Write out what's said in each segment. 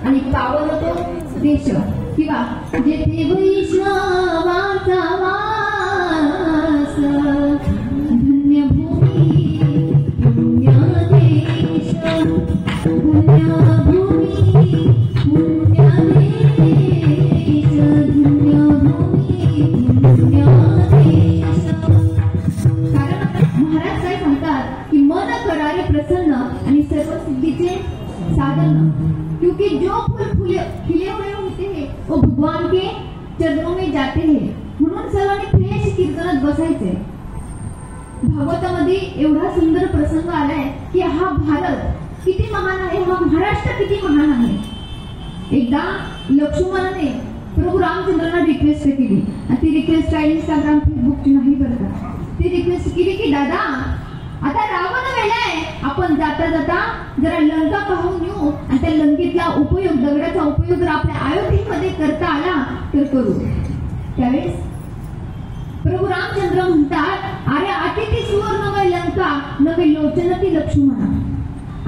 आणि पावन तो देश किंवा जेथे वैष्णवाचा वास धन्य भूमी पुण्य देश पुण्य भूमी पुण्य देश धन्य भूमी पुण्य देश. कारण महाराज काय सांगतात की मन करारे प्रसन्न आणि सर्व सिद्धीचे साधन, क्योंकि जो फूल खिले हुए होते हैं वो भगवान के चरणों में जाते हैं. म्हणून सर्वांनी फ्रेश कीर्तनात बसायचे. भागवतामध्ये एवढा सुंदर प्रसंग आलाय की हा भारत किती महान आहे, हा महाराष्ट्र किती महान आहे. एकदा लक्ष्मणाने प्रभू रामचंद्रांना रिक्वेस्ट केली आणि ती रिक्वेस्ट आहे इंस्टाग्राम फेसबुकची नाही बरं का. ती रिक्वेस्ट केली की दादा आता रावण वेळाय, आपण जाता जाता जरा लंका पाहून येऊ आणि त्या लंकेतला उपयोग दगडाचा उपयोग जर आपल्या अयोध्येमध्ये करता आला तर करू. त्यावेळेस प्रभू रामचंद्र म्हणतात अरे अतिथी सुवर्ण नवे लंका नवे लोचनती लक्ष्मणा.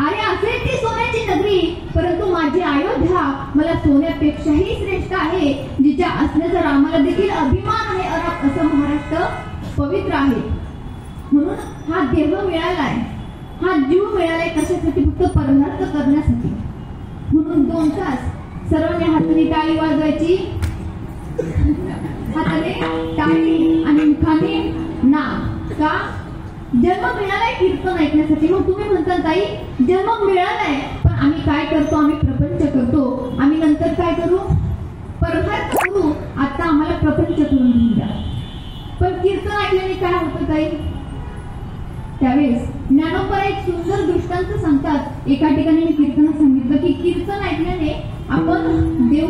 अरे असेल ती सोन्याची नगरी परंतु माझी अयोध्या मला सोन्यापेक्षाही श्रेष्ठ आहे, जिच्या असण्याचा रामाला देखील अभिमान आहे. असं महाराष्ट्र पवित्र आहे. म्हणून हा देव मिळालाय, हा जीव मिळालाय कशासाठी, फक्त परमार्थ करण्यासाठी. म्हणून 2 तास सर्वांनी हाताने टाळी वाजवायची, हाताने टाळी आणि मुखाने नाम. का जन्म मिळालाय कीर्तन ऐकण्यासाठी. मग तुम्ही म्हणता ताई जन्म मिळालाय पण आम्ही काय करतो, आम्ही प्रपंच करतो, आम्ही नंतर काय करू, परमार्थ करू. आता आम्हाला प्रपंच करून द्या. पण कीर्तन ऐकल्याने काय होतं ताई. त्यावेळेस ज्ञानोबा एक सुंदर दृष्टांत सांगतात. एका ठिकाणी मी कीर्तनात सांगितलं की कीर्तन ऐकल्याने आपण देव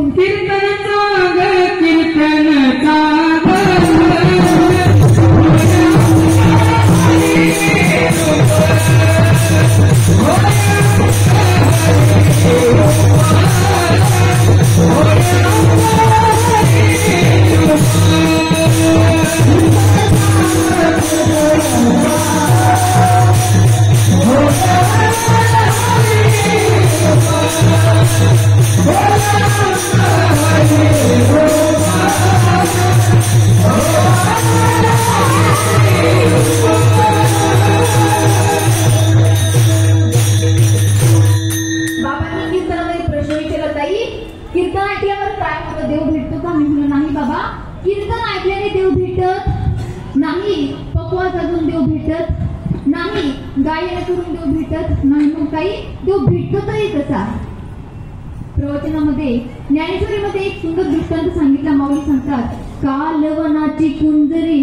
प्रवचनामध्ये ज्ञानेश्वरीमध्ये एक सुंदर दृष्टांत सांगितला. माऊली सांगतात कालवनाची कुंजरी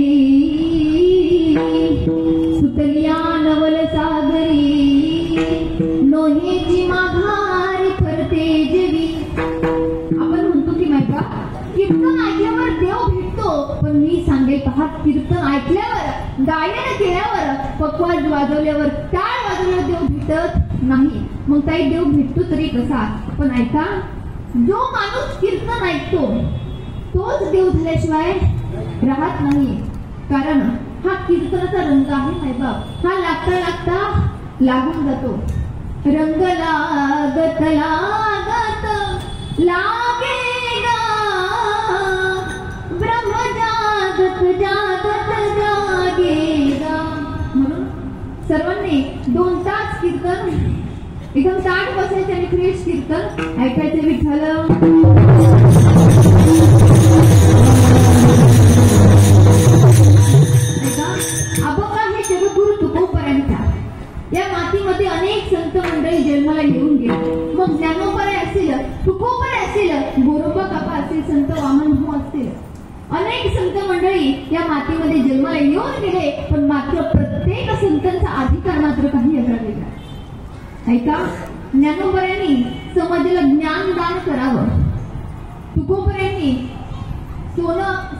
सुतलिया नवल सागरी नोहेची माघारी फरते जवी. आपण म्हणतो की माहिती का कीर्तन ऐकल्यावर देव भेटतो, पण मी सांगेल पहा कीर्तन ऐकल्यावर गायन केल्यावर पकवाज वाजवल्यावर टाळ वाजवल्यावर देव भेटत नाही. मग काही देव भेटतो तरी कसा. पण ऐका जो माणूस कीर्तन ऐकतो तोच देव झाल्याशिवाय राहत नाही. कारण हा कीर्तनाचा रंग आहे मायबाप. हा लागता लागता लागून जातो. रंग लागत लागत लागेगा ब्रह्म जागत जागत जागेगा. म्हणून सर्वांनी 2 तास कीर्तन एकदम ताट बसायचे आणि फ्रेश कीर्तन ऐकायचे. विठ्ठल अभंग हे जगद्गुरु तुकोबरायांचा. या मातीमध्ये अनेक संत मंडळी जन्माला येऊन गेले. मग ज्ञानोबराय असेल, तुकोबराय असेल, गोरोबा काका असेल, संत वामनभाऊ असतील, अनेक संत मंडळी या मातीमध्ये जन्माला येऊन गेले. पण मात्र प्रत्येक संतांचा अधिकार मात्र काही वेगळा वेगळा. ऐका ज्ञानोबरायांनी समाजाला ज्ञानदान करावं. तुकोबरायांनी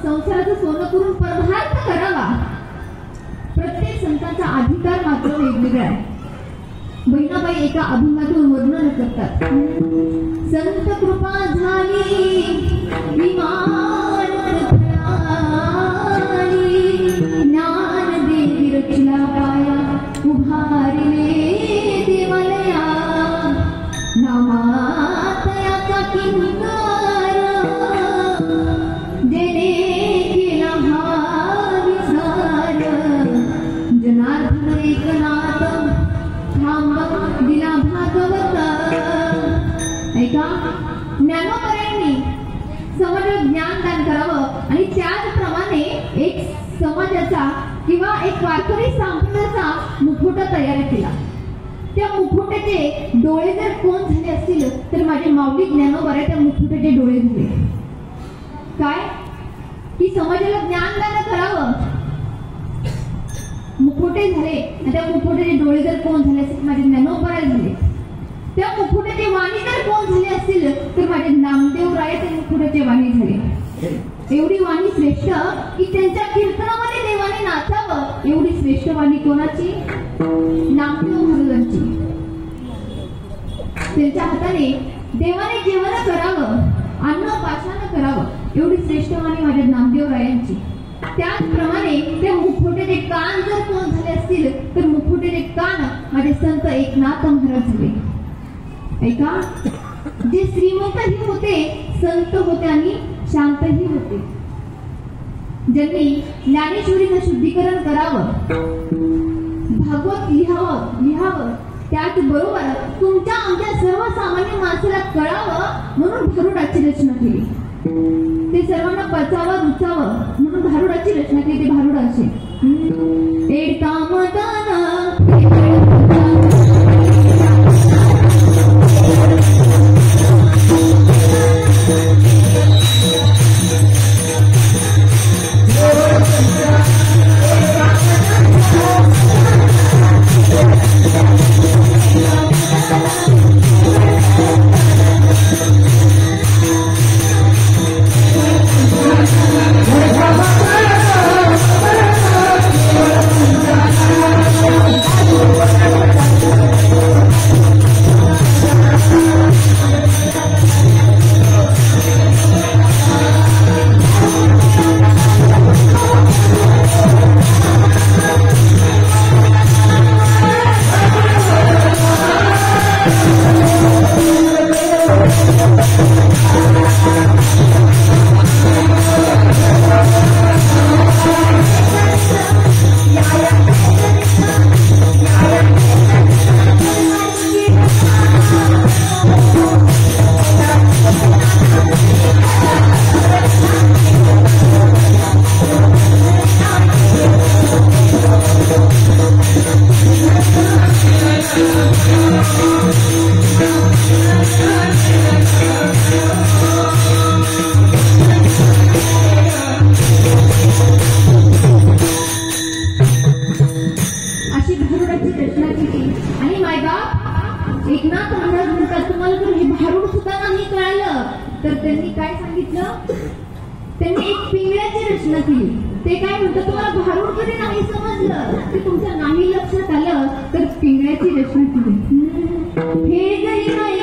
संसाराचं सोनं करून परमार्थ करावा. प्रत्येक संतांचा अधिकार मात्र वेगवेगळा आहे. बहिणाबाई एका अभंगातून वर्णन करतात. संत कृपा झाली विमान ज्ञान देवी रचला पाया उभारले देवालया नामात किंकार जेने केला हा विचार जनार्दन एकनाथ थांब दिला भागवत. ऐका, ज्ञानोबरांनी समाजाला ज्ञान दान करावं आणि त्याचप्रमाणे एक समाजाचा किंवा एक वारकरी संप्रदायाचा मुखवटा तयार केला. त्या मुखवट्याचे डोळे जर कोण झाले असतील तर माझे माऊली ज्ञानोबा त्या मुखवट्याचे डोळे झाले. काय की समाजाला ज्ञानदान करावं, मुखवटे झाले आणि त्या मुखवट्याचे डोळे जर कोण झाले असतील माझे ज्ञानोबा झाले. त्या मुखवट्याचे वाणी जर कोण झाले असतील तर माझे नामदेव राय त्या मुखवट्याचे वाणी झाले. एवढी वाणी श्रेष्ठ की त्यांच्या कीर्तनामध्ये देवाने नाचावं एवढी श्रेष्ठ वाणी कोणाची? नामदेव महाराजांची. त्यांच्या हाताने देवाने जेवण करावं, अन्न पाषाण करावं एवढी श्रेष्ठ वाणी माझ्या नामदेव रायांची. त्याचप्रमाणे त्या मुखवट्याचे कान जर कोण झाले असतील तर मुखवट्याचे कान माझे संत एकनाथ महाराज झाले. ऐका, जे श्रीमंतही होते, संत होते आणि शांतही होते. ज्यांनी ज्ञानेश्वरीचं शुद्धीकरण करावं, भागवत लिहावं त्याचबरोबर तुमच्या आमच्या सर्वसामान्य माणसाला कळावं म्हणून भारुडाची रचना केली. ते सर्वांना पचावं रुचावं म्हणून भारुडाची रचना केली. ते भारुड असे एकनाथ महाराज म्हणतात, तुम्हाला जर हे भारूड सुद्धा नाही कळालं तर त्यांनी काय सांगितलं? त्यांनी एक पिंगळ्याची रचना केली. ते काय म्हणतात, तुम्हाला भारूड कधी नाही समजलं की तुमच्या नाही लक्षात आलं तर पिंगळ्याची रचना केली. हे जरी नाही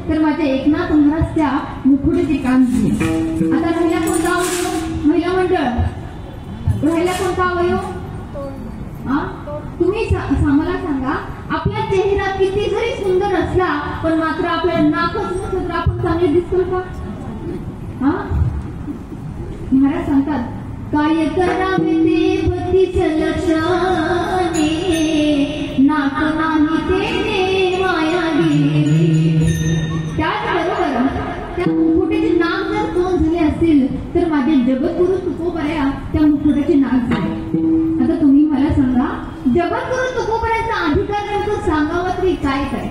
तर माझे एकनाथ महाराज त्या मुखुटेचे काम झाले. आता राहिला कोणता? अवयव? तुम्ही मला सांगा, आपला चेहरा किती जरी सुंदर असला पण मात्र आपल्याला नाकच नसलं तर आपण चांगले दिसतो का? महाराज सांगतात, काय करावे ते भक्तीच लक्षणे, नाक नाही ते माया गेली. त्याचबरोबर त्या मुकुटाचे नाक जर तोंड झाले असतील तर माझे जगद्गुरु तुकोबऱ्या त्या मुकुटाचे नाक झाले. आता तुम्ही मला सांगा, जगद्गुरु तुकोबऱ्याचा अधिकार नेमकं सांगावा तरी काय काय?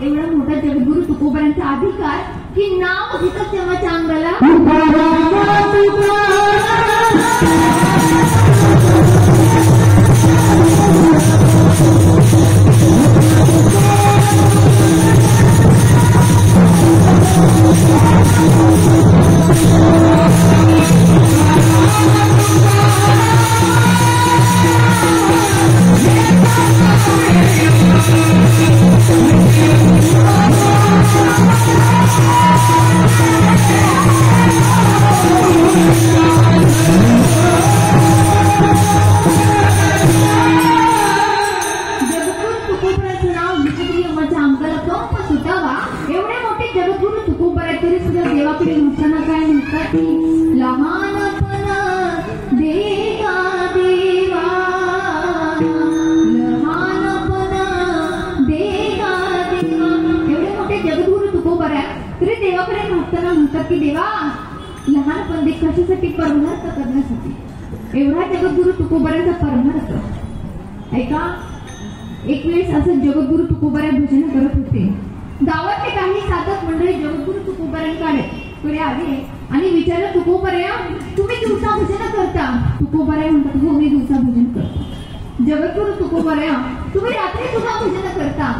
एवढा मोठा जगद्गुरु तुकोबऱ्यांचा अधिकार की नाव घेतच तेव्हाच्या अंगाला लहानपण कशासाठी? परमार्थ करण्यासाठी. एवढा जगद्गुरु तुकोबऱ्यांचा परमार्थ ऐका. एक वेळेस असं जगद्गुरु तुकोबऱ्या भजन करत होते. गावातले काही साधक मंडळी जगद्गुरु तुकोबऱ्यांकडे आले आणि विचारलं, तुकोबऱ्या तुम्ही दिवसा भजन करता? तुकोबऱ्या म्हणतात, हो मी दिवसा भजन करतो. जगद्गुरु तुकोबऱ्या तुम्ही रात्री सुद्धा भजन करता?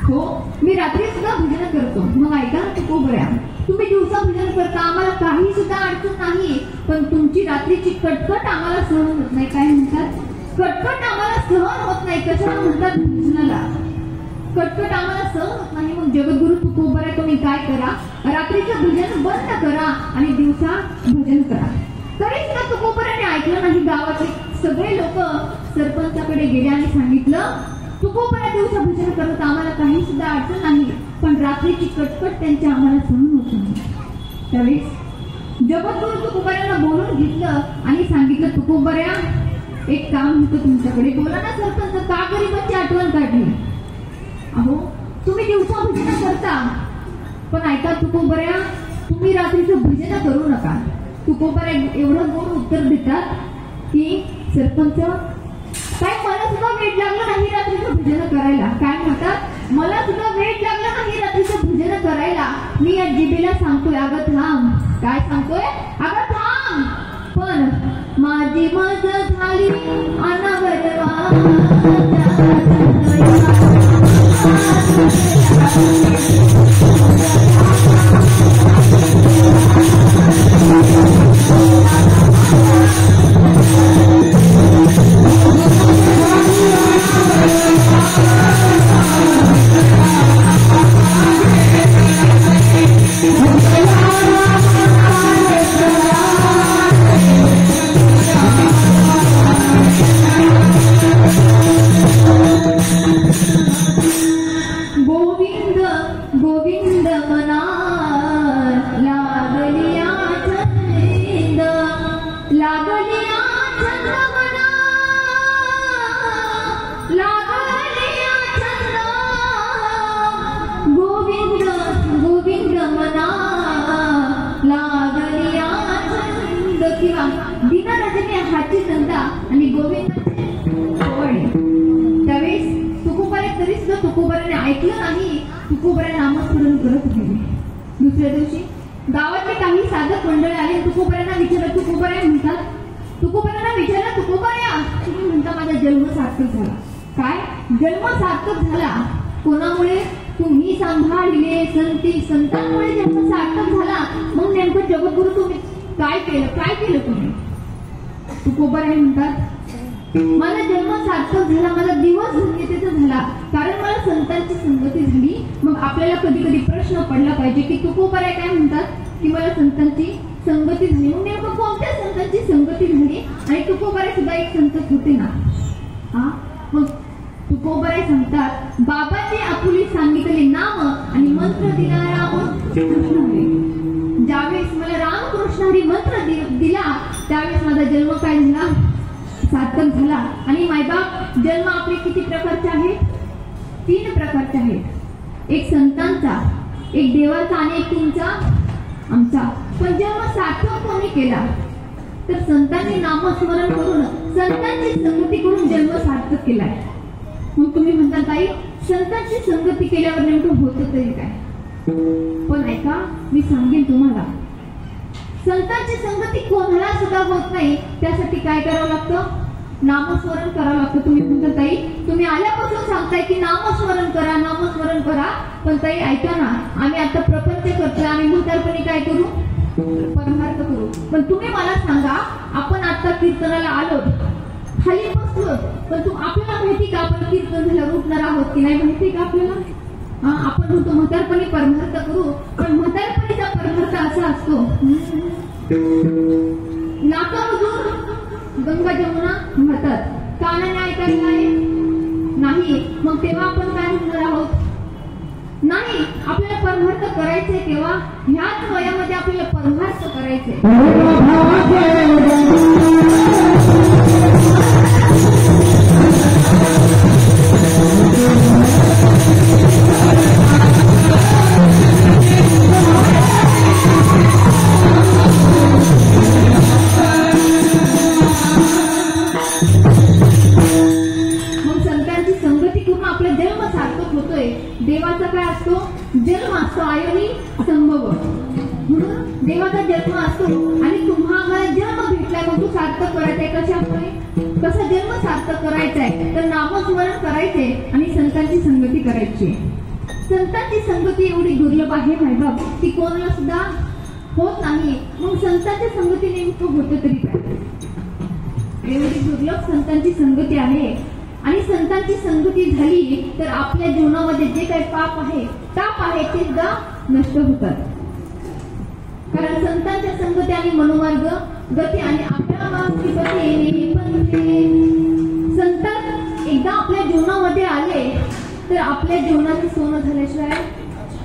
हो मी रात्री सुद्धा भजन करतो. मग ऐका ना तुकोबऱ्या, तुम्ही दिवसा भजन करता, आम्हाला काही सुद्धा अडचण नाही, पण तुमची रात्रीची कटकट आम्हाला सहन होत नाही. काय म्हणतात? कटकट आम्हाला सहन होत नाही. कशाला म्हणतात? भजनाला कटकट आम्हाला सहन होत नाही. मग जगद्गुरु तुकोबऱ्या तुम्ही काय करा, रात्रीचं भजन बंद करा आणि दिवसा भजन करा. तरी सुद्धा तुकोबऱ्याने ऐकलं नाही. गावातले सगळे लोक सरपंचाकडे गेले आणि सांगितलं, तुकोबऱ्या दिवसा भजन करत, आम्हाला काही सुद्धा अडचण नाही, पण रात्रीची कटकट त्यांच्या आम्हाला सहन होत नाही. त्यावेळेस जगद्गुरु तुकोबऱ्यांना बोलून घेतलं आणि सांगितलं, तुकोबऱ्या एक काम होतं तुमच्याकडे, बोला ना सरपंच, का गरीबाची आठवण काढली? अहो तुम्ही दिवसा भजन करता, पण ऐका तुकोबऱ्या, तुम्ही रात्रीचं भजन करू नका. तुकोबऱ्या एवढं गोड उत्तर देतात की, सरपंच काय मला सुद्धा वेळ लागला नाही रात्रीचं भजन करायला. काय म्हणतात? मला सुद्धा वेळ लागला नाही रात्रीचं भजन करायला. मी या जिभेला सांगतोय, अगं थांब. काय सांगतोय? अगं थांब. पण माझी मज झाली अनावरवा. तुकोबऱ्याने ऐकलं नाही. तुकोबऱ्या नामस्मरण करत गेले. दुसऱ्या दिवशी गावातले काही साधक मंडळी आले. तुकोबऱ्यांना विचारलं, तुकोबऱ्या म्हणतात, तुकोबऱ्यांना विचारलं, तुकोबऱ्या तुम्ही म्हणता माझा जन्म सार्थक झाला. काय जन्म सार्थक झाला? कोणामुळे? तुम्ही सांभाळले संतांमुळे जन्म सार्थक झाला. मग नेमकं जगद्गुरु तुम्ही काय केलं? काय केलं तुम्ही? तुकोबऱ्या म्हणतात, मला जन्म सार्थक झाला, मला दिवस धन्यतेचा झाला, कारण मला संतांची संगती झाली. मग आपल्याला कधी कधी प्रश्न पडला पाहिजे की तुकोबऱ्या काय म्हणतात की मला संतांची संगती झाली. मग नेमकं कोणत्या संतांची संगती झाली? आणि तुकोबाराय सुद्धा एक संत होते ना. मग तुकोबाराय सांगतात, बाबांनी आपुली सांगितले नाम आणि मंत्र दिला रामकृष्ण हरी. ज्यावेळेस मला रामकृष्ण हरी मंत्र दिला त्यावेळेस माझा जन्म काय झाला? सार्थक झाला. आणि मायबाप जन्म आपले किती प्रकारचे आहेत? 3 प्रकारचे आहेत. एक संतांचा, एक देवाचा आणि एक तुमचा आमचा. पण जन्म सार्थक कोणी केला? तर संतांनी नामस्मरण करून संतांची संगती करून जन्म सार्थक केलाय. मग तुम्ही म्हणता ताई संतांची संगती केल्यावर नेमकं होतं तरी काय? पण ऐका, मी सांगेन तुम्हाला, संतांची संगती कोणाला सुद्धा होत नाही. त्यासाठी काय करावं लागतं? नामस्मरण करावं लागतं. तुम्ही म्हणता ताई तुम्ही आल्यापासून सांगताय की नामस्मरण करा, नामस्मरण करा. पण ताई ऐका ना, आम्ही आता प्रपंच करतोय, आम्ही म्हातारपणी काय करू? परमार्थ करू. पण तुम्ही मला सांगा, आपण आता कीर्तनाला आलो, खाली बसलो, पण आपल्याला माहिती का आपण कीर्तन झाल्यावर उठणार आहोत की नाही? माहिती का आपल्याला? आपण म्हणतो म्हातारपणी परमार्थ करू, पण म्हातारपणीचा परमार्थ असा असतो, नाकामधून गंगा जमुना वाहतात, कानाने ऐकायला नाही. मग तेव्हा आपण काय म्हणणार आहोत? नाही, आपल्याला परमार्थ करायचंय केव्हा? ह्याच वयामध्ये आपल्याला परमार्थ करायचंय. देवाचा काय असतो? जन्म असतो. आयोनी संभव म्हणून देवाचा जन्म असतो. आणि तुम्हाला जन्म भेटलाय, मग तू सार्थक करायचंय. कशामुळे? कसा जन्म सार्थक करायचाय? तर नामस्मरण करायचे आणि संतांची संगती करायची. संतांची संगती एवढी दुर्लभ आहे मायबाप, ती कोणाला सुद्धा होत नाही. मग संतांच्या संगती नेमकं होतं तरी काय? एवढी दुर्लभ संतांची संगती आहे. आणि संतांची संगती झाली तर आपल्या जीवनामध्ये जे काही पाप आहे, ताप आहे, ते सुद्धा नष्ट होतात. कारण संतांच्या संगती आणि मनोमार्ग गती आणि आपल्या संत एकदा आपल्या जीवनामध्ये आले तर आपल्या जीवनाचं सोनं झाल्याशिवाय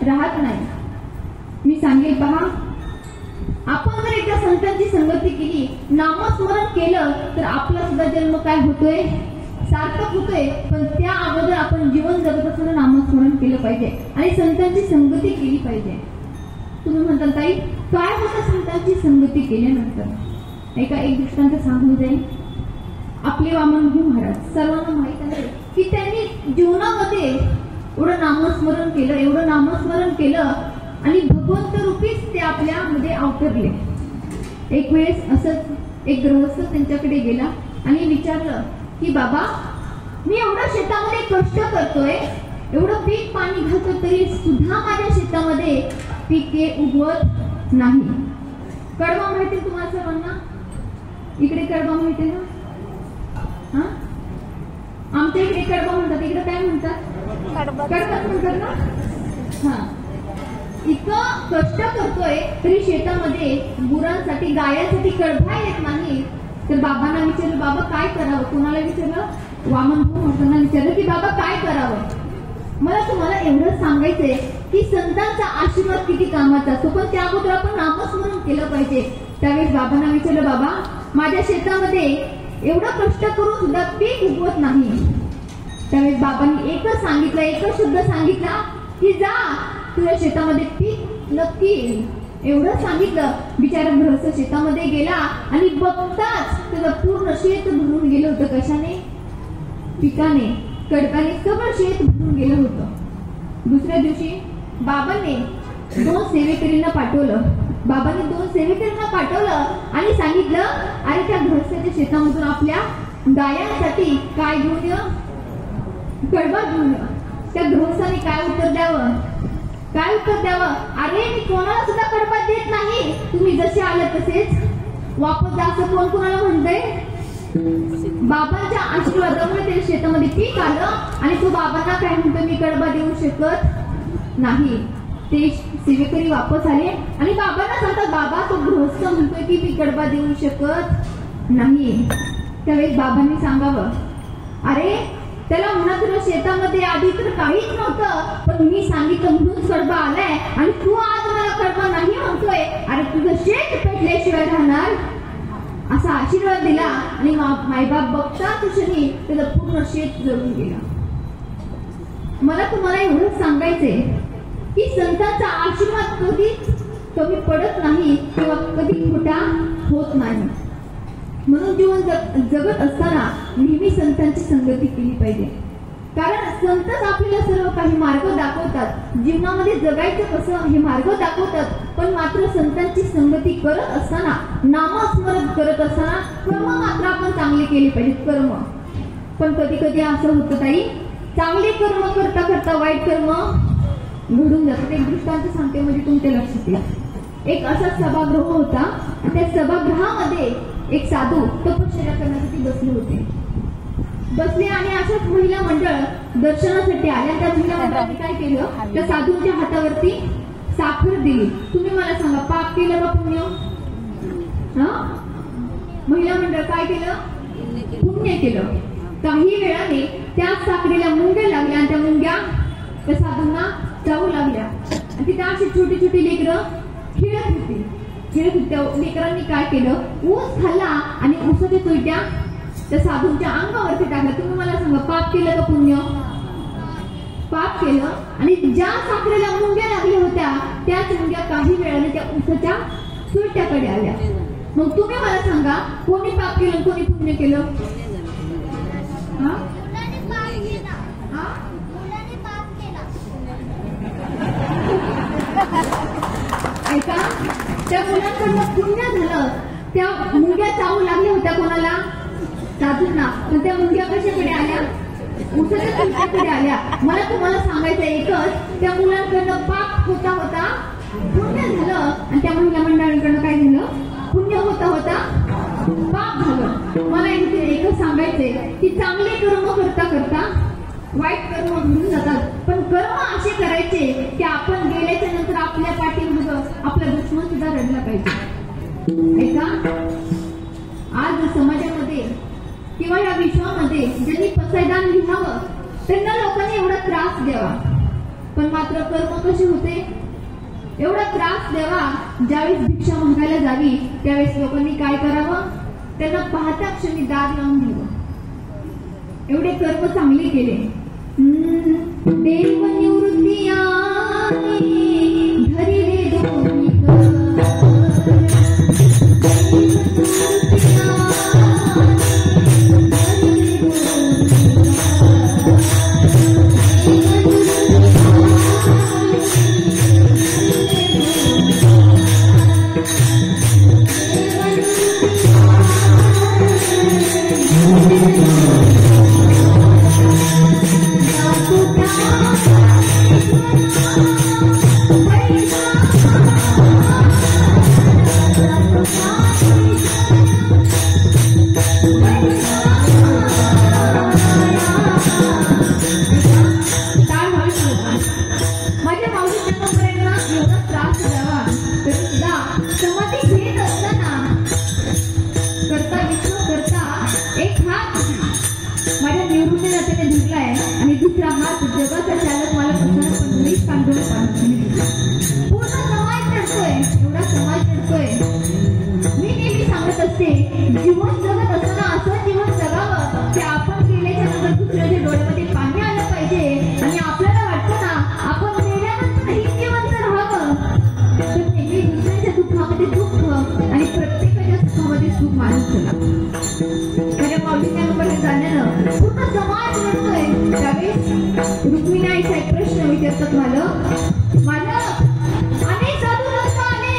राहत नाही. मी सांगेल पहा, आपण जर एकदा संतांची संगती केली, नामस्मरण केलं, तर आपला सुद्धा जन्म काय होतोय? सार्थक होतोय. पण त्या अगोदर आपण जीवन जगत असताना नामस्मरण केलं पाहिजे आणि संतांची संगती केली पाहिजे. तुम्ही म्हणता ताई काय होतं संतांची संगती केल्यानंतर? एक दृष्टांत सांगून जाईल. आपले वामनभाऊ महाराज सर्वांना माहित आहे की त्यांनी जीवनामध्ये एवढं नामस्मरण केलं, एवढं नामस्मरण केलं आणि भगवंत रूपीच ते आपल्यामध्ये अवतरले. एक वेळेस असंच एक गृहस्थ त्यांच्याकडे गेला आणि विचारलं की बाबा, मी एवढं शेतामध्ये कष्ट करतोय, एवढं पीक पाणी घालतो, तरी सुद्धा माझ्या शेतामध्ये पिके उगवत नाही. कडवा माहिती तुम्हाला सर्वांना? इकडे कडवा माहिती ना? आमच्या इकडे कडवा म्हणतात, इकडे काय म्हणतात? कडवाच म्हणतात ना. इतकं कष्ट करतोय तरी शेतामध्ये गुरांसाठी, गायांसाठी कडवा येत नाही. तर बाबांना विचारलं, बाबा काय करावं? कोणाला विचारलं? वामनभाऊ महाराजांना विचारलं की बाबा काय करावं? मला तुम्हाला एवढंच सांगायचंय की संतांचा आशीर्वाद किती कामाचा असतो, पण त्या अगोदर आपण नामस्मरण केलं पाहिजे. त्यावेळेस बाबांना विचारलं, बाबा माझ्या शेतामध्ये एवढं कष्ट करून सुद्धा पीक उगवत नाही. त्यावेळेस बाबांनी एकच सांगितलं, एकच शब्द सांगितला की जा, तुझ्या शेतामध्ये पीक नक्की येईल. एवढं सांगितलं. बिचारा गृहस्थ शेतामध्ये गेला आणि बघताच त्याचं पूर्ण शेत भरून गेलं होतं. कशाने? पिकाने, कडकाने सगळं शेत भरून गेलं होतं. दुसऱ्या दिवशी बाबांनी 2 सेवेकरींना पाठवलं. बाबांनी 2 सेवेकरींना पाठवलं आणि सांगितलं, अरे त्या गृहस्थाच्या शेतामधून आपल्या गायांसाठी काय घेऊन ये? कडबा घेऊन ये. त्या गृहस्थाने काय उत्तर द्यावं? काय उत्तर द्यावं? अरे मी कोणाला सुद्धा कडबा देत नाही, तुम्ही जसे आले तसेच वापस जा. असं कोण कोणाला म्हणतंय? बाबांच्या आशीर्वादामुळे त्या शेतामध्ये पीक आलं आणि तो बाबांना काय म्हणतो, मी कडबा देऊ शकत नाही. ते सेवेकरी वापस आले आणि बाबांना सांगतात, बाबा तो गृहस्थ म्हणतोय की मी कडबा देऊ शकत नाही. त्यावेळी बाबांनी सांगावं, अरे त्याला म्हणा तुला शेतामध्ये आधी तर काहीच नव्हतं, पण मी सांगितलं म्हणून कडबा आलाय आणि तू आज मला कडबा नाही म्हणतोय. अरे तुझं शेत पेटल्याशिवाय राहणार. असा आशीर्वाद दिला आणि मायबाप बघता क्षणी त्याचं पूर्ण शेत जळून गेला. मला तुम्हाला एवढंच सांगायचंय की संतांचा आशीर्वाद कधी कमी पडत नाही किंवा कधी खोटा होत नाही. म्हणून जीवन जगत असताना नेहमी संतांची संगती केली पाहिजे. कारण संतच आपल्याला सर्व काही मार्ग दाखवतात. जीवनामध्ये जगायचं कसं हे मार्ग दाखवतात. पण मात्र संतांची संगती करत असताना, नामस्मरण करत असताना कर्म मात्र आपण चांगले केले पाहिजेत. कर्म पण कधी कधी असं होतं ताई, चांगले कर्म करता करता वाईट कर्म घडून जातात. एक दृष्टांत सांगते म्हणजे तुमच्या लक्षात येईल. एक असा सभागृह होता. त्या सभागृहामध्ये एक साधू तपश्चर्या करण्यासाठी बसले होते. बसले आणि अशाच महिला मंडळ दर्शनासाठी आल्या. त्या महिला मंडळाने काय केलं, त्या साधूंच्या हातावरती साखर दिली. तुम्ही मला सांगा, पाप केलं का पुण्य? महिला मंडळ काय केलं? पुण्य केलं. काही वेळाने त्या साखरेला मुंग्या लागल्या आणि त्या मुंग्या त्या साधूंना चावू लागल्या. आणि तिथे अशी छोटी छोटी लेकरं खेळत होती. त्या लेकरांनी काय केलं, ऊस खाल्ला आणि ऊसाच्या चोईट्या त्या साधूंच्या अंगावरती टाकल्या. तुम्ही मला सांगा, पाप केलं का पुण्य? पाप केलं. आणि ज्या साखरेला मुंग्या लागल्या होत्या त्याच मुंग्या काही वेळाने त्या ऊसाच्या चोईट्याकडे आल्या. मग तुम्ही मला सांगा, कोणी पाप केलं कोणी पुण्य केलं? ऐका, त्या मुलांकडनं पुण्य झालं. त्या मुंग्या चावू लागल्या होत्या कोणाला? साधूंना. पण त्या मुंग्या कशाकडे आल्या? ऊसाच्या चोईट्याकडे आल्या. मला तुम्हाला सांगायचं एकच, त्या मुलांकडनं पाप होता होता पुण्य झालं आणि त्या महिला मंडळांकडनं काय झालं? पुण्य होता होता पाप झालं. मला इथे एकच सांगायचंय की चांगले कर्म करता करता वाईट कर्म घडून जातात. पण कर्म असे करायचे की आपण गेल्याच्या नंतर आपल्या पाठीमागं आपला दुश्मन सुद्धा रडला पाहिजे. ऐका, आज समाजामध्ये किंवा या विश्वामध्ये ज्यांनी पसायदान घ्यावं त्यांना लोकांनी एवढा त्रास द्यावा. पण मात्र कर्म कसे होते? एवढा त्रास द्यावा. ज्यावेळेस भिक्षा मागायला जावी त्यावेळेस लोकांनी काय करावं? त्यांना पाहता क्षणी दार लावून द्यावं. एवढे कर्म चांगले केले. देव निवृत्ती धरिले दोन्ही जीवन जगत असताना असं जीवन जगावं की आपण गेल्याच्या नंतर दुसऱ्याच्या डोळ्यामध्ये पाणी आलं पाहिजे आणि आपल्याला वाटतं ना आपण गेल्यानंतरही जिवंत राहावं. तर नेहमी दुसऱ्याच्या दुःखामध्ये दुःख आणि प्रत्येकाच्या सुखामध्ये सुख मानून चला. माझ्या मावशीच्या जाण्यानं पूर्ण समाज रडतोय. त्यावेळेस रुक्मिणीचा एक प्रश्न विचारतात, मला अनेक साधू संत आले,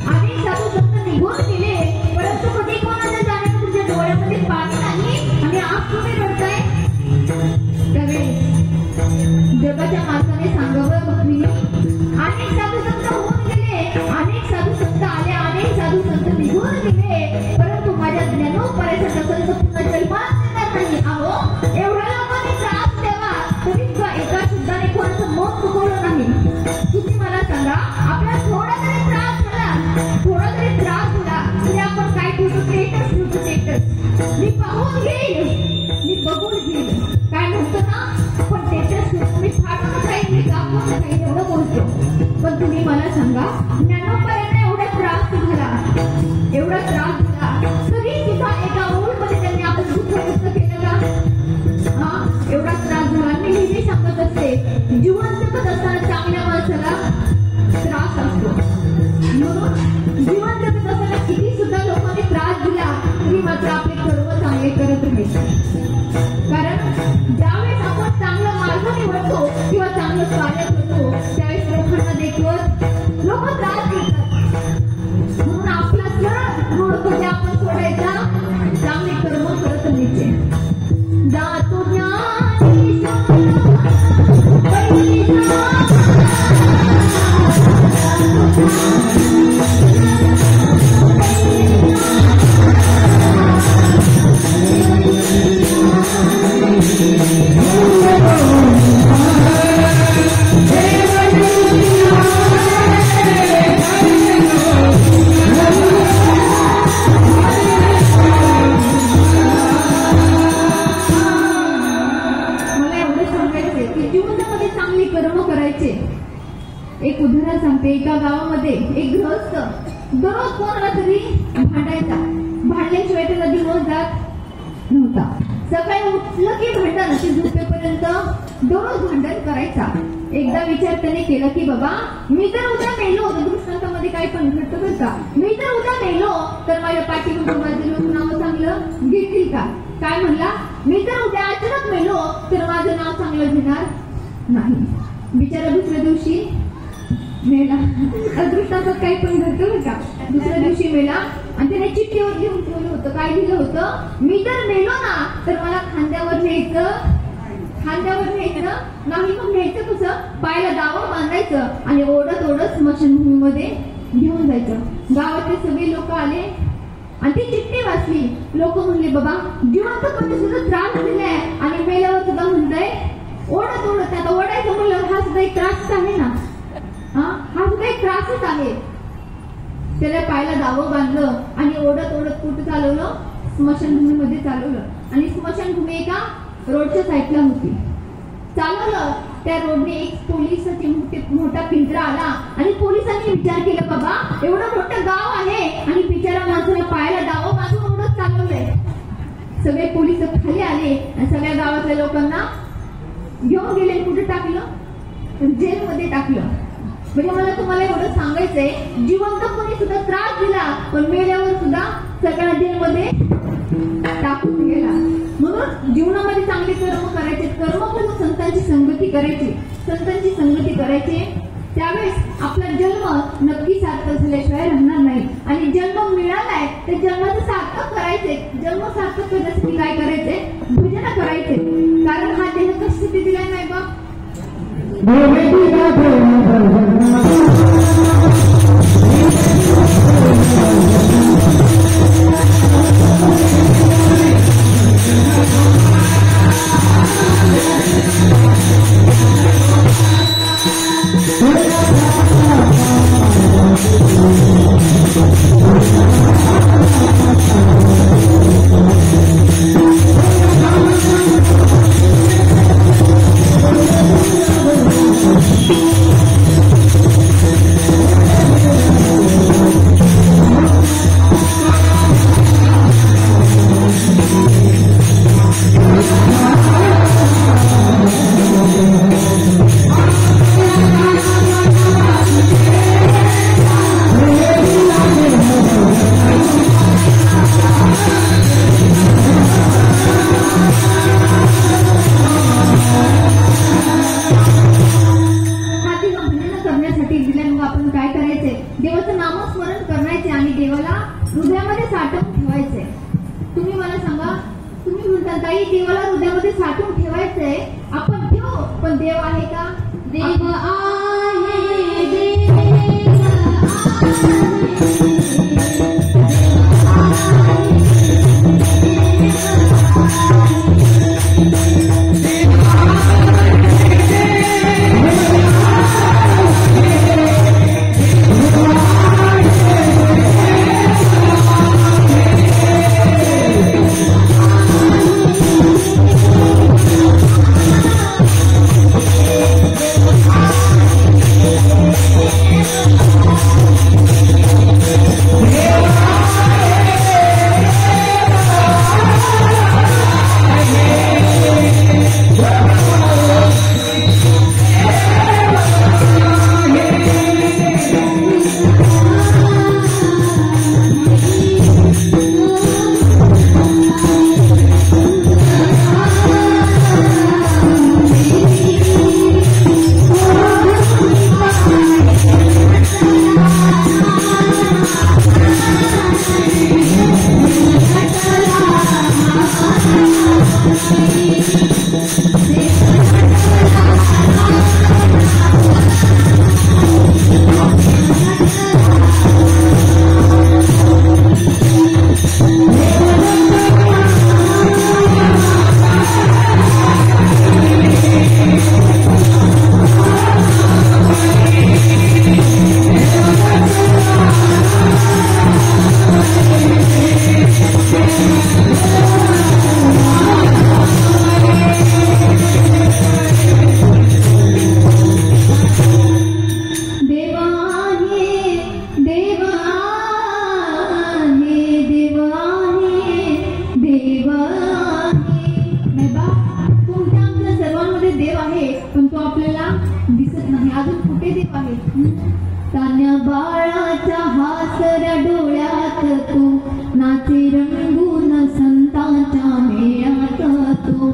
अनेक साधू संत निघून गेले, परंतु कधी कोणाच्या जाण्यानं तुमच्या डोळ्यामध्ये पाणी नाही आणि आज तुम्ही रडताय. त्यावेळेस जगाच्या माणसाने सांगावं, रुक्मिणी अनेक साधू संत होऊन गेले, अनेक साधू संत आले, अनेक साधू संत निघून गेले, परंतु माझ्या ज्ञानोपायाचा संत पुन्हा जन्मात येणार नाही. अहो, एवढ्या लोकांनी त्रास द्यावा तरी एका शब्दाने कोणाचं मन दुखवलं नाही. तुम्ही मला सांगा, ज्ञानोबांना एवढा त्रास झाला तरी सुद्धा एका ओळमध्ये त्यांनी आपलं दुःख व्यक्त केलं का? एवढा त्रास झाला. मी नेहमी सांगत असते, जिवंत जगत असताना चांगल्या माणसाला त्रास असतो. म्हणून जिवंत जगत असताना किती सुद्धा लोकांनी त्रास दिला तरी मात्र आपले कर्म चांगले करत राहायचे. कारण ज्यावेळेस आपण चांगला मार्ग निवडतो किंवा चांगलं कार्य करतो त्यावेळेस लोकांना देखवत लोक त्रास देतात. म्हणून आपला सरळ रोड कधी आपण सोडायचा, चांगले कर्म करत राहायचे. जातो ज्ञानी एक उदाहरण सांगते. एका गावामध्ये एक गृहस्थ दररोज कोणाला तरी भांडायचा. भांडल्याशिवाय त्याला दिवस जात नव्हता. सकाळी उठलं की भांडण, अशी झोपेपर्यंत दररोज भांडण करायचा. एकदा विचार त्याने केला की बाबा मी जर उद्या मेलो, दृष्टांतामध्ये काही पण घडतं बरं का, मी जर उद्या मेलो तर माझ्या पाठीवर माझे लोक नाव चांगलं घेतील का? काय म्हणला, मी जर उद्या अचानक मेलो तर माझं नाव चांगलं घेणार नाही. बिचारा दुसऱ्या दिवशी मेला. दृष्टांतात काही पण घडतं का, दुसऱ्या दिवशी मेला आणि त्याने चिठ्ठीवर लिहून ठेवलं होतं. काय लिहिलं होतं, मी जर मेलो ना तर मला खांद्यावर न्यायचं नाही. मग न्यायचं कसं, पायाला दावा बांधायचं आणि ओढत स्मशानभूमीमध्ये घेऊन जायचं. गावातले सगळे लोक आले आणि ती चिठ्ठी वाचली. लोक म्हणले बाबा जिवंतपणे सुद्धा त्रास दिलाय आणि मेल्यावर सुद्धा म्हणताय ओढत आता ओढायचं म्हणलं हा सुद्धा एक त्रासच आहे ना. हा सुद्धा एक त्रासच आहे. त्याला पायाला दावं बांधलं आणि ओढत कुठं चालवलं, स्मशानभूमीमध्ये चालवलं. आणि स्मशानभूमी एका रोडच्या साईडला होती. चालवलं त्या रोडने एक पोलिसाची मोठा पिंजरा आला आणि पोलिसांनी विचार केला बाबा एवढं मोठं गाव आहे आणि बिचारा माणसाला पायाला दावं बांधून ओढत चालवलंय. सगळे पोलिस खाली आले आणि सगळ्या गावातल्या लोकांना घेऊन गेले. कुठे टाकलं, जेलमध्ये टाकलं. म्हणजे मला तुम्हाला एवढं सांगायचंय, जिवंतपणे सुद्धा त्रास दिला पण मेल्यावर सुद्धा सगळ्या जेलमध्ये टाकून गेला. म्हणून जीवनामध्ये चांगले कर्म करायचे, कर्म करून संतांची संगती करायची. त्यावेळेस आपला जन्म नक्की सार्थक झाल्याशिवाय राहणार नाही. आणि जन्म मिळालाय तर जन्माचं सार्थक करायचे. जन्म सार्थक करण्यासाठी काय करायचे, भजन करायचे. कारण हा देह कशासाठी दिलाय नाही बा, देवाला हृदयामध्ये साठवून ठेवायचंय. आपण ठेवू पण देव आहे का, देव आहे, देव नाचे रंगून संतांच्या मेळ्यात तो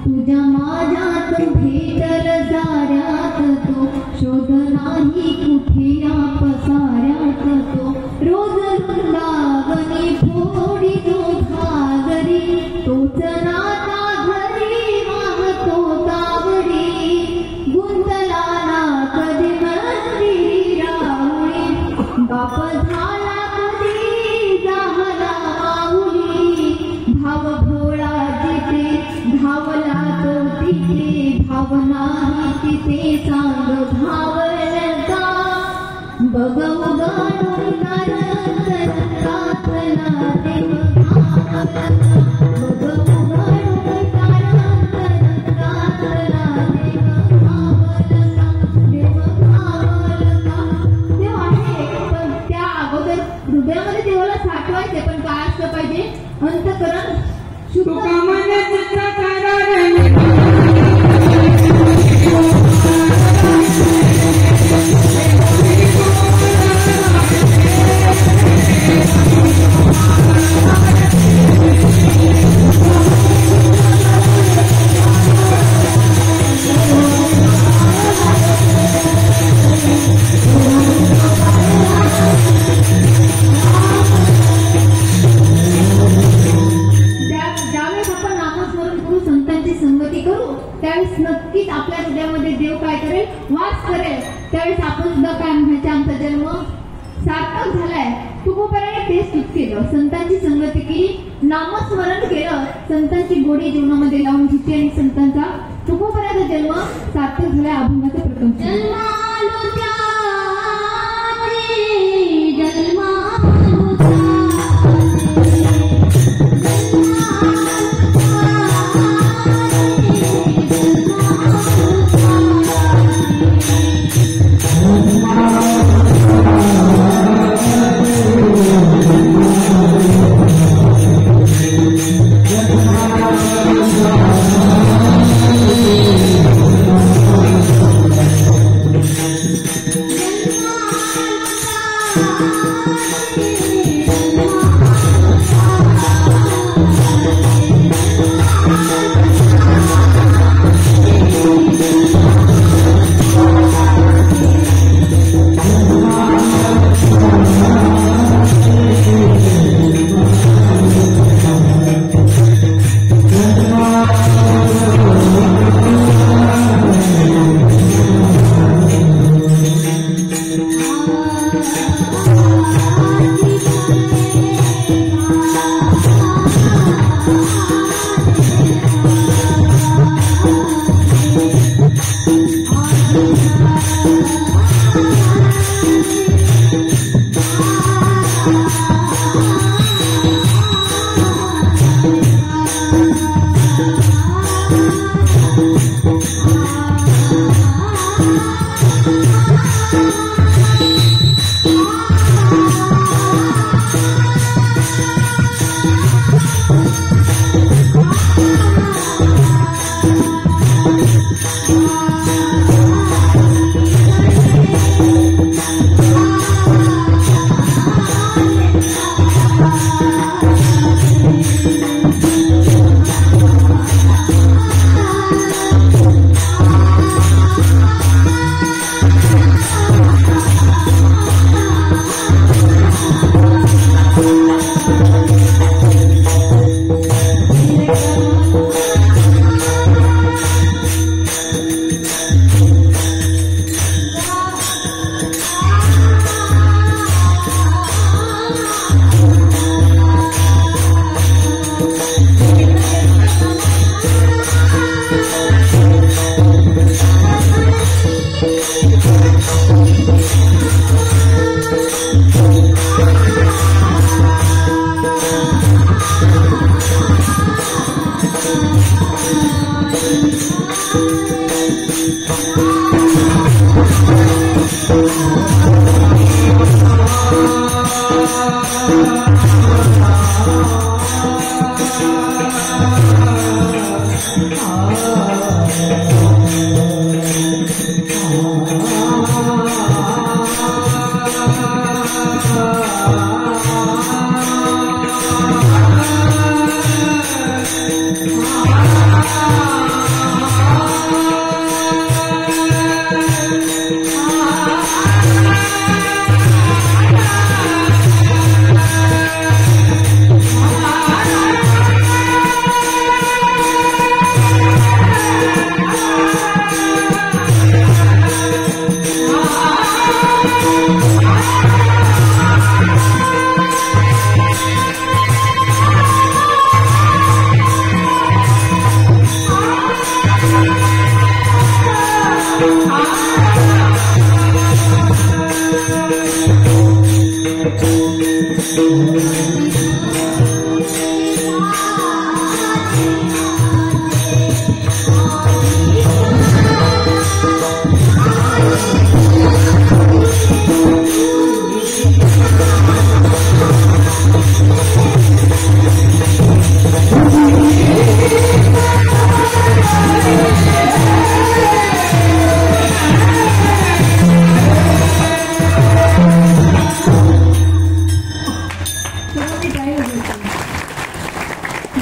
तुझ्या माझ्यात भेटल साऱ्यात तो शोध नाही कुठे या पसाऱ्यात तो रोज वृंदावनी फोडी तो घागरी तोच नाता घरी वाहतो तावडी गुंतला ना कधी मंदिरी राहुळी बाप झाला कधी झाला माऊली भाव भोळा जिथे धावला तो तिथे भावना तिथे सांग भावल का बघू गाणून तारंतरंगातला देव भावल बघू गाणून तारंतरंगातला देव भावल देव भावल देव आहे पण त्या अगोदर हृदयामध्ये देवाला साठवायचे पण काय असलं पाहिजे अंतःकरण शुद्ध त्यावेळेस नक्कीच आपल्या हृदयामध्ये देव काय करेल वास करेल त्यावेळेस आपण सुद्धा काय म्हणायचे आमचा जन्म सार्थक झालाय तुकोबाराने तेच सुट केलं संतांची संगती केली नामस्मरण केलं संतांची गोडी जीवनामध्ये लावून घेतली आणि संतांचा तुकोबाराचा जन्म सार्थक झालाय अभंगाचा प्रथम Thank you. आधी पाहिलं होतं.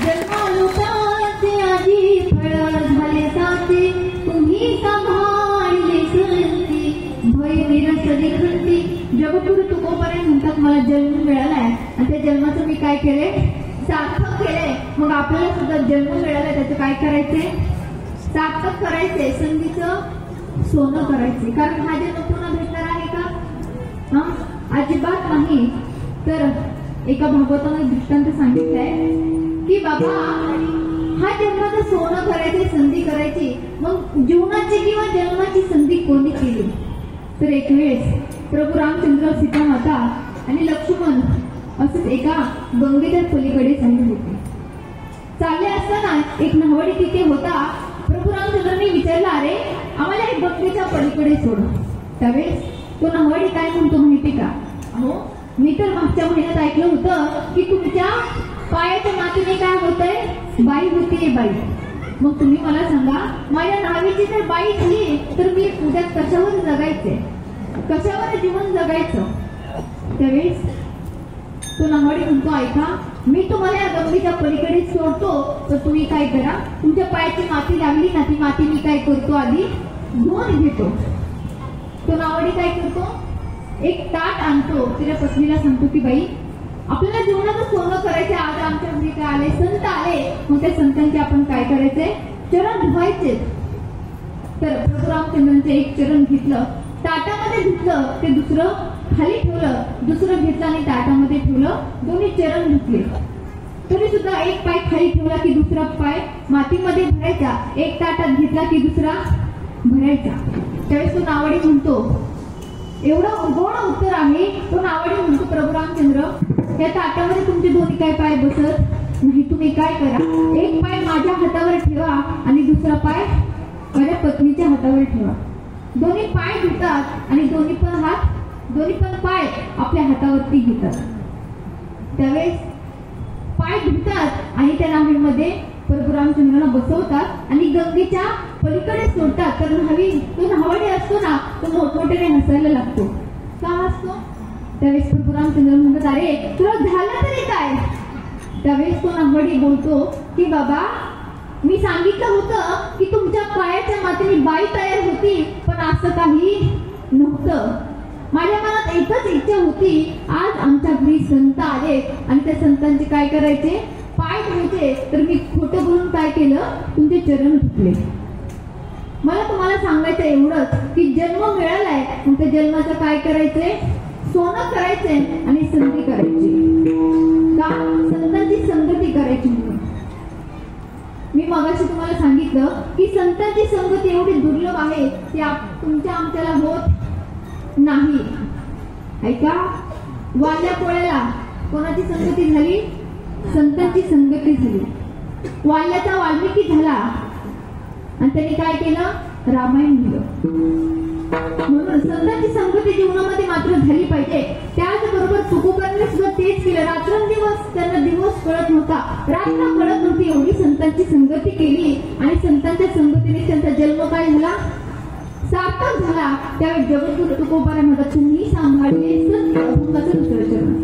जन्मालोकाचे आधी फळ झाले साचे, तुम्ही सांभाळले संती, भय निरसली खंती. जगद्गुरु तुकोबाराय म्हणतात मला जन्म मिळालाय आणि त्या जन्माचं मी काय केलंय, सार्थक केलंय. मग आपल्याला सुद्धा जन्म मिळालाय, त्याचं काय करायचंय, सार्थक करायचंय, संधीचं सोनं करायचंय. कारण हा जन्म पुन्हा भेटणार आहे का? अजिबात नाही. तर एका भागवताने दृष्टांत सांगितलंय की बाबा हा जन्माचं सोनं करायचे, संधी करायची, मग जीवनाची किंवा जन्माची संधी कोणी केली? तर एक वेळेस प्रभू रामचंद्र, सीता माता आणि लक्ष्मण असंच एका गंगेच्या पलीकडे चालले होते. चालले असताना एक न्हावडी तिथे होता. प्रभू रामचंद्रांनी विचारलं, अरे आम्हाला एक गंगेच्या पलीकडे सोड. त्यावेळेस तो न्हावडी काय म्हणतो माहिती का? अहो मी तर मागच्या महिन्यात ऐकलं होतं की तुमच्या पायाच्या मातीने काय होतंय, बाई होतीये बाई. मग तुम्ही मला सांगा, माझ्या नावीची जर बाई झाली तर मी उद्या कशावर जगायचे, कशावर जीवन जगायचं? त्यावेळेस तो न्हावडी म्हणतो, ऐका मी तुम्हाला या गंगेच्या पलीकडे सोडतो, तर तुम्ही काय करा, तुमच्या पायाची माती लागली ना, ती माती मी काय करतो आधी धुवून घेतो. तो न्हावडी काय करतो, एक ताट आणतो, तिच्या पत्नीला सांगतो की बाई आपल्याला जीवनाचं सोनं करायचे, आज आमच्या घरी काय आले, संत आले, मग त्या संतांचे आपण काय करायचे, चरण धुवायचे. तर प्रभू रामचंद्रांचे एक चरण घेतलं, ताटामध्ये धुतलं, ते दुसरं खाली ठेवलं, दुसरं घेतलं आणि ताटामध्ये ठेवलं, दोन्ही चरण धुतले. तरी सुद्धा एक पाय खाली ठेवला की दुसरा पाय मातीमध्ये भरायचा, एक ताटात घेतला की दुसरा भरायचा. त्यावेळेस तो न्हावडी म्हणतो, एवढं गोड उत्तर आहे. तो न्हावडी म्हणतो, प्रभू रामचंद्र या ताटामध्ये तुमचे दोन्ही काय पाय बसत नाही, तुम्ही काय करा, एक पाय माझ्या हातावर ठेवा आणि दुसरा पाय माझ्या पत्नीच्या हातावर ठेवा. दोन्ही पाय धुतात आणि दोन्ही पण पाय आपल्या हातावरती घेतात. त्यावेळेस पाय धुतात आणि त्या न्हावीमध्ये प्रभू रामचंद्रांना बसवतात आणि गंगेच्या पलीकडे सोडतात. तर तो न्हावडी असतो ना, तो मोठमोठ्याने हसायला लागतो. का हसतो? त्यावेळेस प्रभू रामचंद्र म्हणतात, अरे तुला झालं तरी काय? त्यावेळेस तो न्हावडी बोलतो की बाबा मी सांगितलं होतं की तुमच्या पायाच्या मातीने बाई तयार होती, पण असं काही नव्हतं. माझ्या मनात एकच इच्छा होती, आज आमच्या घरी संत आले आणि त्या संतांचे काय करायचे, पाय धुवायचे. तर मी खोटं बोलून काय केलं, तुमचे चरण धुतले. मला तुम्हाला सांगायचं एवढंच की जन्म मिळालाय, मग त्या जन्माचं काय करायचंय, सोनं करायचंय आणि संधी करायची. का? संतांची संगती करायची. म्हणून मी मगाशी तुम्हाला सांगितलं की संतांची संगती एवढी दुर्लभ आहे की तुमच्या आमच्याला होत नाही. ऐका, वाल्या पोळ्याला कोणाची संगती झाली, संतांची संगती झाली. वाल्याचा वाल्मिकी झाला आणि त्यांनी काय केलं, रामायण लिहिलं. म्हणून संतांची संगती जीवनामध्ये मात्र झाली पाहिजे. त्याचबरोबर तुकोबांनी सुद्धा तेच केलं. रात्रंदिवस त्यांना दिवस कळत नव्हता, रात्र कळत नव्हती, एवढी संतांची संगती केली आणि संतांच्या संगतीने त्यांचा जन्म काय झाला, सार्थक झाला. त्यावेळी जगद्गुरु तुकोबाराय म्हणतात, तुम्ही सांभाळले सत्य अभंगाचं दुसरं चरण.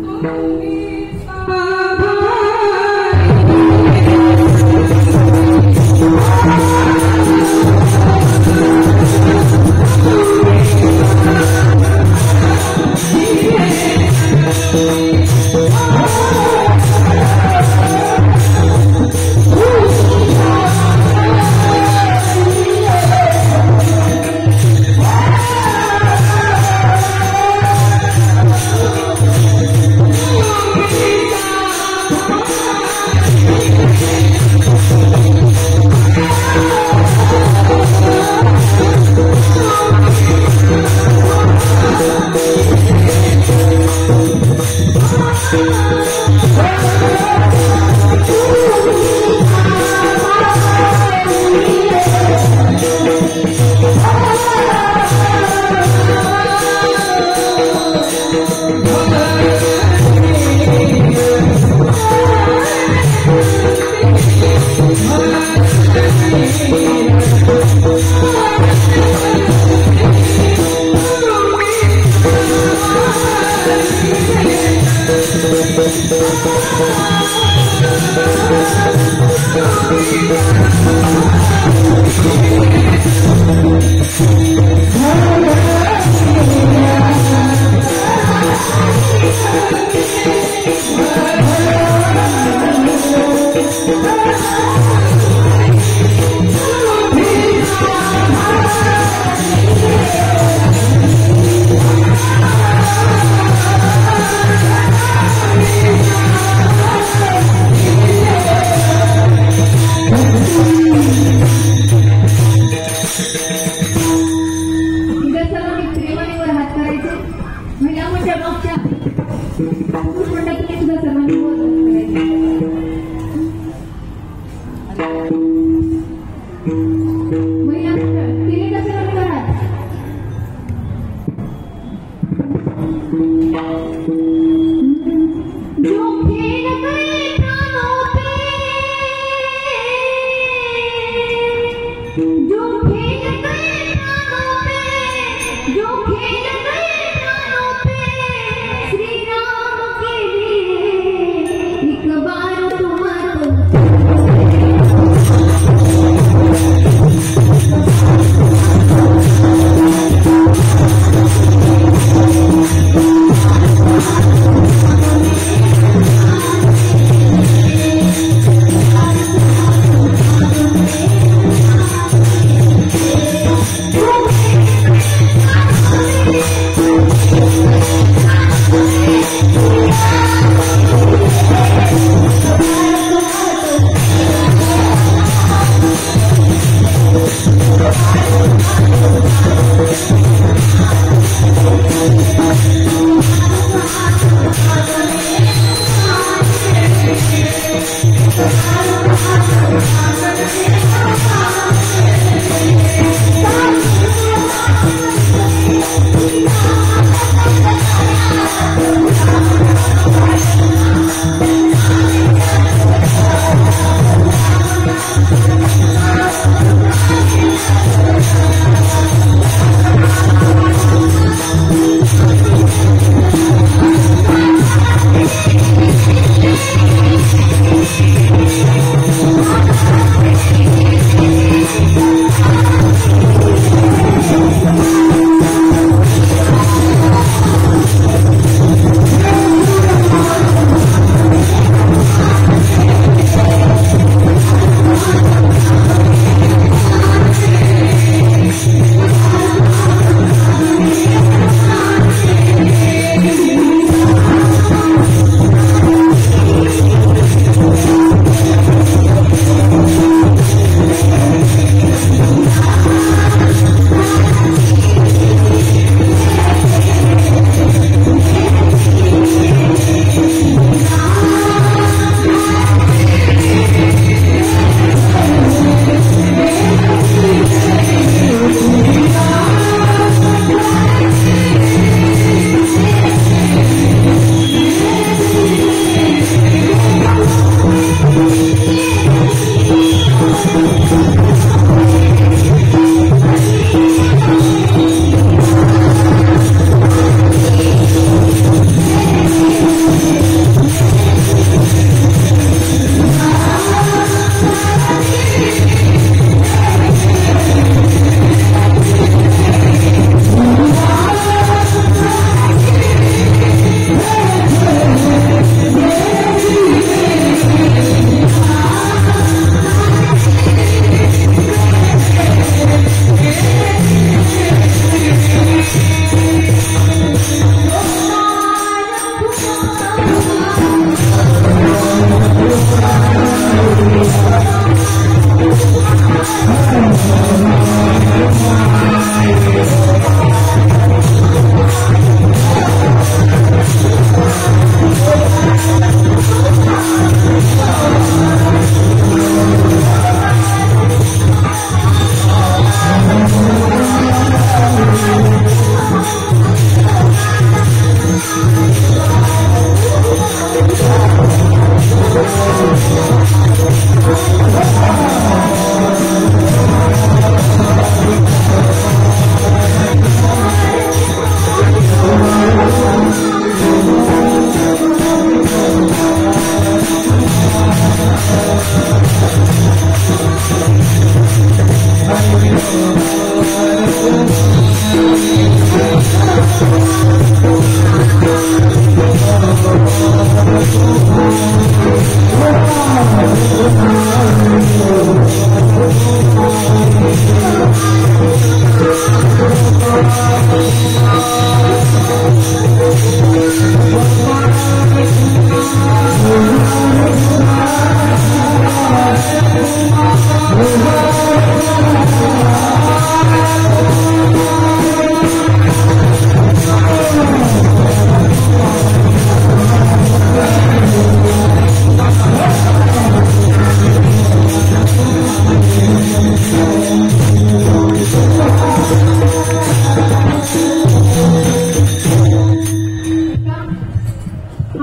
Thank you.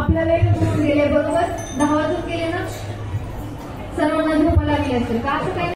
आपला वेळ होऊन गेले, बरोबर 10 वाजून गेले ना, सर्वांना झोपा लागली असेल का असं काही